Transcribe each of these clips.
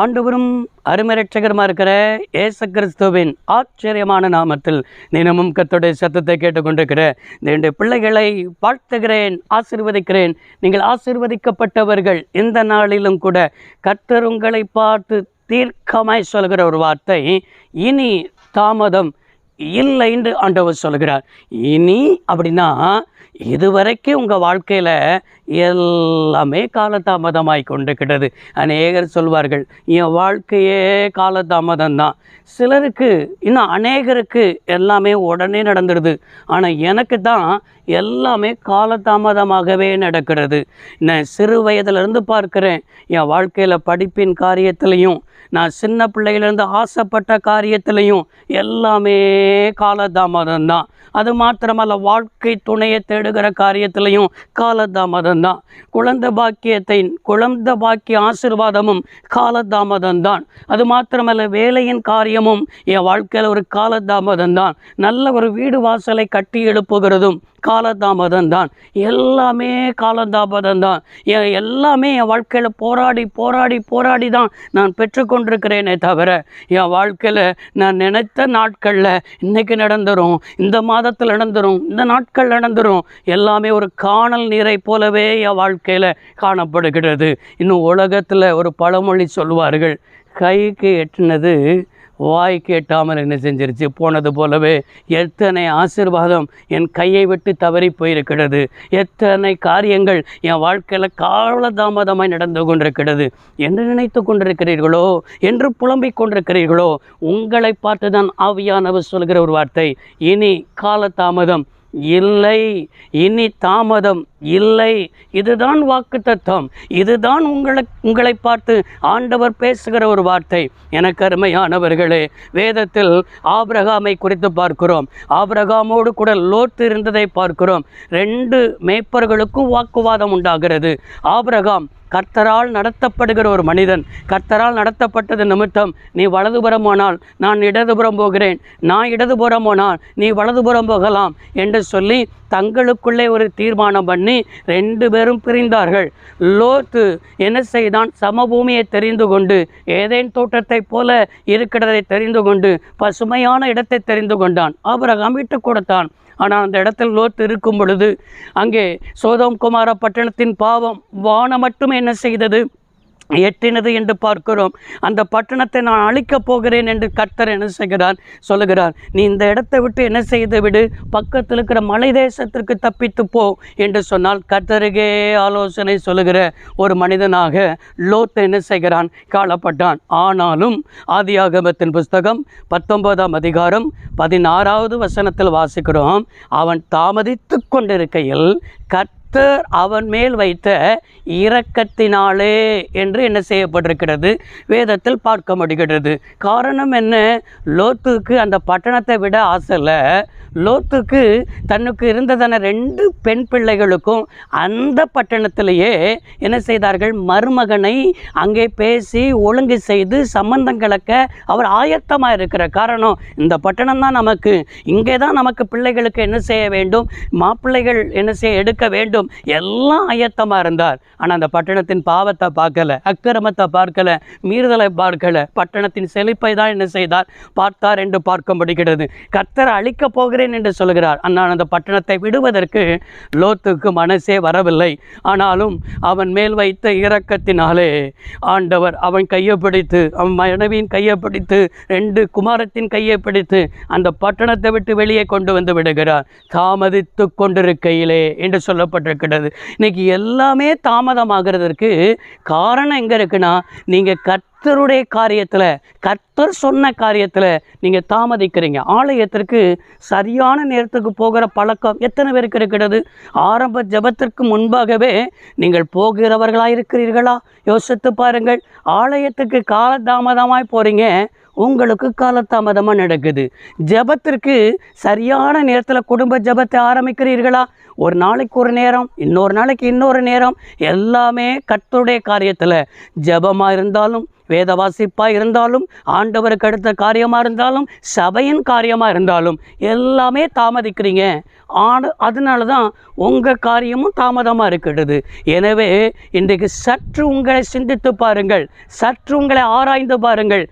ஆண்டவரும் அருமரட்சகரமாக இருக்கிற இயேசு கிறிஸ்துவின் ஆச்சரியமான நாமத்தில் தினமும் கர்த்தருடைய சத்தத்தை கேட்டுக்கொண்டிருக்கிற இந்த பிள்ளைகளை வாழ்த்துகிறேன், ஆசீர்வதிக்கிறேன். நீங்கள் ஆசீர்வதிக்கப்பட்டவர்கள். இந்த நாளிலும் கூட கர்த்தர் உங்களை பார்த்து தீர்க்கமாய் சொல்கிற ஒரு வார்த்தை, இனி தாமதம் இல்லை என்று ஆண்டவர் சொல்கிறார். இனி அப்படின்னா இதுவரைக்கும் உங்கள் வாழ்க்கையில் எல்லாமே காலதாமதமாய் கொண்டிருக்கிறது. அநேகர் சொல்வார்கள், என் வாழ்க்கையே காலதாமதம்தான். சிலருக்கு இன்னும் அநேகருக்கு எல்லாமே உடனே நடந்துடுது. ஆனால் எனக்கு தான் எல்லாமே காலதாமதமாகவே நடக்கிறது. நான் சிறு வயதிலிருந்து பார்க்குறேன், என் வாழ்க்கையில் படிப்பின் காரியத்திலையும், நான் சின்ன பிள்ளையிலேருந்து ஆசைப்பட்ட காரியத்திலையும் எல்லாமே காலதாமதம்தான். அது மாத்திரமல்ல, வாழ்க்கை துணையை தேடுகிற காரியத்திலையும் காலதாமதம்தான். குழந்தை பாக்கிய ஆசீர்வாதமும் காலதாமதம்தான். அது மாத்திரமல்ல, வேலையின் காரியமும் என் வாழ்க்கையில் ஒரு காலதாமதம்தான். நல்ல ஒரு வீடு வாசலை கட்டி எழுப்புகிறதும் காலதாமதம்தான். எல்லாமே காலதாமதம்தான். எல்லாமே என் வாழ்க்கையில் போராடி தான் நான் பெற்றுக்கொண்டிருக்கிறேனே தவிர, என் வாழ்க்கையில் நான் நினைத்த நாட்களில் இன்றைக்கி நடந்துடும், இந்த மாதத்தில் நடந்துடும், இந்த நாட்கள் நடந்துடும். எல்லாமே ஒரு காணல் நீரை போலவே என் வாழ்க்கையில் காணப்படுகிறது. இன்னும் உலகத்தில் ஒரு பழமொழி சொல்வார்கள், கைக்கு எட்டினது வாய்க்கு எட்டாமல் என்ன செஞ்சிருச்சு போனது போலவே எத்தனை ஆசீர்வாதம் என் கையை விட்டு தவறி போயிருக்கிறது. எத்தனை காரியங்கள் என் வாழ்க்கையில் காலதாமதமாய் நடந்து கொண்டிருக்கிறது என்று நினைத்து கொண்டிருக்கிறீர்களோ, என்று புலம்பிக் கொண்டிருக்கிறீர்களோ, உங்களை பார்த்து தான் ஆவியானவர் சொல்கிற ஒரு வார்த்தை, இனி காலதாமதம் இல்லை, இனி தாமதம் இல்லை. இதுதான் வாக்குத்தத்தம். இதுதான் உங்களை பார்த்து ஆண்டவர் பேசுகிற ஒரு வார்த்தை. எனக்கு அருமையானவர்களே, வேதத்தில் ஆபிரகாமை குறித்து பார்க்கிறோம். ஆபிரகாமோடு கூட லோத்து இருந்ததை பார்க்கிறோம். 2 மேய்ப்பர்களுக்கும் வாக்குவாதம் உண்டாகிறது. ஆபிரகாம் கர்த்தரால் நடத்தப்படுகிற ஒரு மனிதன். கர்த்தரால் நடத்தப்பட்டது நிமித்தம், நீ வலதுபுறம் போனால் நான் இடதுபுறம் போகிறேன், நான் இடதுபுறம் போனால் நீ வலதுபுறம் போகலாம் என்று சொல்லி தங்களுக்குள்ளே ஒரு தீர்மானம் பண்ணி 2 பேரும் பிரிந்தார்கள். லோத்து என்ன செய்தான்? சமபூமியை தெரிந்து கொண்டு, ஏதேன் தோட்டத்தை போல இருக்கிறதை தெரிந்து கொண்டு, பசுமையான இடத்தை தெரிந்து கொண்டான். ஆபிரகாம் விட்டு கொடுத்தான். ஆனால் அந்த இடத்தில் லோத்து இருக்கும் பொழுது அங்கே சோதோம் குமார பட்டணத்தின் பாவம் வானம் மட்டும் என்ன செய்தது? எட்டினது என்று பார்க்கிறோம். அந்த பட்டணத்தை நான் அழிக்கப் போகிறேன் என்று கர்த்தர் என்ன செய்கிறார்? சொல்லுகிறார், நீ இந்த இடத்தை விட்டு என்ன செய்து விடு, பக்கத்தில் இருக்கிற மலை தேசத்திற்கு தப்பித்து போ என்று சொன்னால், கர்த்தருக்கே ஆலோசனை சொல்லுகிற ஒரு மனிதனாக லோத் என்ன செய்கிறான்? காணப்பட்டான். ஆனாலும் ஆதியாகமத்தின் புஸ்தகம் 19ஆம் அதிகாரம் 16வது வசனத்தில் வாசிக்கிறோம், அவன் தாமதித்து கொண்டிருக்கையில் கர்த்தர் அவன் மேல் வைத்த இரக்கத்தினாலே என்று என்ன செய்யப்பட்டிருக்கிறது? வேதத்தில் பார்க்க முடிகிறது. காரணம் என்ன? லோத்துக்கு அந்த பட்டணத்தை விட ஆசை இல்லை. லோத்துக்கு தன்னுக்கு இருந்ததான 2 பெண் பிள்ளைகளுக்கும் அந்த பட்டணத்திலேயே என்ன செய்தார்கள்? மருமகனை அங்கே பேசி ஒழுங்கு செய்து சம்பந்தம் கலக்க அவர் ஆயத்தமாக இருக்கிற காரணம், இந்த பட்டணம் தான் நமக்கு, இங்கே தான் நமக்கு பிள்ளைகளுக்கு என்ன செய்ய வேண்டும், மாப்பிள்ளைகள் என்ன செய்ய எடுக்க வேண்டும், எல்லாம் ஆயத்தமாக இருந்தார். ஆனால் அந்த பட்டணத்தின் பாவத்தை பார்க்கல, அக்கிரமத்தை பார்க்கல, மீறுதலை பார்க்கல, பட்டணத்தின் செழிப்பை தான் என்ன செய்தார்? பார்த்தார் என்று பார்க்க முடிகிறது. கர்த்தர் அழிக்கப் போகிறேன் என்று சொல்கிறார். ஆனால் அந்த பட்டணத்தை விடுவதற்கு லோத்துக்கு மனசே வரவில்லை. ஆனாலும் அவன் மேல் வைத்த இரக்கத்தினாலே ஆண்டவர் அவன் கையை பிடித்து, அவன் மனைவியின் கையை பிடித்து, 2 குமாரத்தின் கையை பிடித்து அந்த பட்டணத்தை விட்டு வெளியே கொண்டு வந்து விடுகிறார். தாமதித்து கொண்டிருக்கையிலே என்று சொல்லப்பட்டிருக்கிறது. இன்னைக்கு எல்லாமே தாமதமாகிறதற்கு காரணம் எங்கே இருக்குன்னா, நீங்கள் கர்த்தருடைய காரியத்தில், கர்த்தர் சொன்ன காரியத்தில் நீங்கள் தாமதிக்கிறீங்க. ஆலயத்திற்கு சரியான நேரத்துக்கு போகிற பழக்கம் எத்தனை பேருக்கு இருக்கிறது? ஆரம்ப ஜெபத்திற்கு முன்பாகவே நீங்கள் போகிறவர்களாக இருக்கிறீர்களா? யோசித்து பாருங்கள். ஆலயத்துக்கு காலதாமதமாய் போகிறீங்க, உங்களுக்கு காலதாமதமாக நடக்குது. ஜெபத்திற்கு சரியான நேரத்தில் குடும்ப ஜெபத்தை ஆரம்பிக்கிறீர்களா? ஒரு நாளைக்கு ஒரு நேரம், இன்னொரு நாளைக்கு இன்னொரு நேரம், எல்லாமே கர்த்தருடைய காரியத்தில். ஜெபமாக இருந்தாலும் வேத வாசிப்பாக இருந்தாலும், ஆண்டவருக்கு அடுத்த காரியமாக இருந்தாலும், சபையின் காரியமாக இருந்தாலும் எல்லாமே தாமதிக்கிறீங்க. அதனால தான் உங்கள் காரியமும் தாமதமாக இருக்கிறது. எனவே இன்றைக்கு சற்று உங்களை சிந்தித்து பாருங்கள், சற்று உங்களை ஆராய்ந்து பாருங்கள்.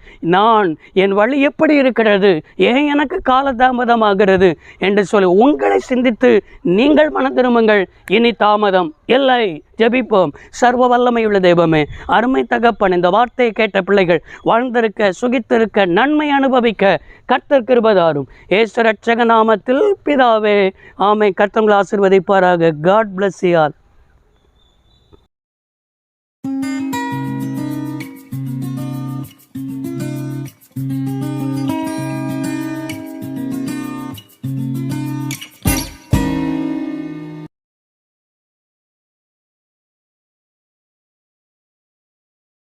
என் வழி எப்படி இருக்கிறது, ஏன் எனக்கு காலதாமதமாகிறது என்று சொல்லி உங்களை சிந்தித்து நீங்கள் மனம் திரும்புங்கள். இனி தாமதம் இல்லை. ஜெபிப்போம். சர்வ வல்லமையுள்ள தெய்வமே, அருமை தகப்பன், இந்த வார்த்தையை கேட்ட பிள்ளைகள் வாழ்ந்திருக்க, சுகித்திருக்க, நன்மை அனுபவிக்க கர்த்தர் கிருபை தாரும். இயேசு ரட்சக நாமத்தில் பிதாவே, ஆமென். கர்த்தர் உங்களை ஆசீர்வதிப்பாராக. God bless you all.